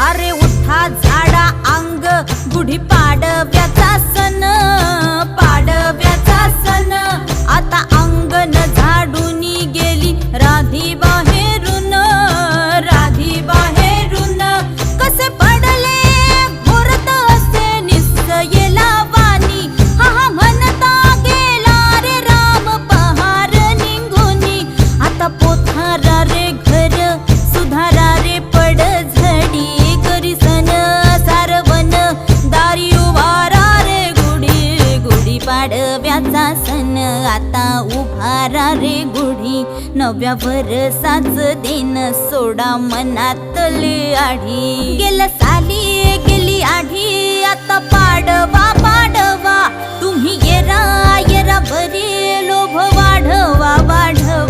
अरे उठा झाडा अंग गुढी पाडव्याचा सण, पाडव्याचा सण आता अंगण झाडून गेली राधी बाहेरून, राधी बाहेरून कसे पडले घोरत असे निसयेला वाणी, हा हा म्हणता गेला रे राम पहार निघूनी, आता पोथारा रे घर सुधारा रे पड झडी करी सन सारवन दारी उभारा रे गुढी, गुढी पाडव्याचा सण आता उभारा रे गुढी, नव्या वर्षाच दिन सोडा मनातली आढी, गेल साली गेली आढी आता पाडवा पाडवा, तुम्ही येरा येरा बरी लोभ वाढवा वाढवा.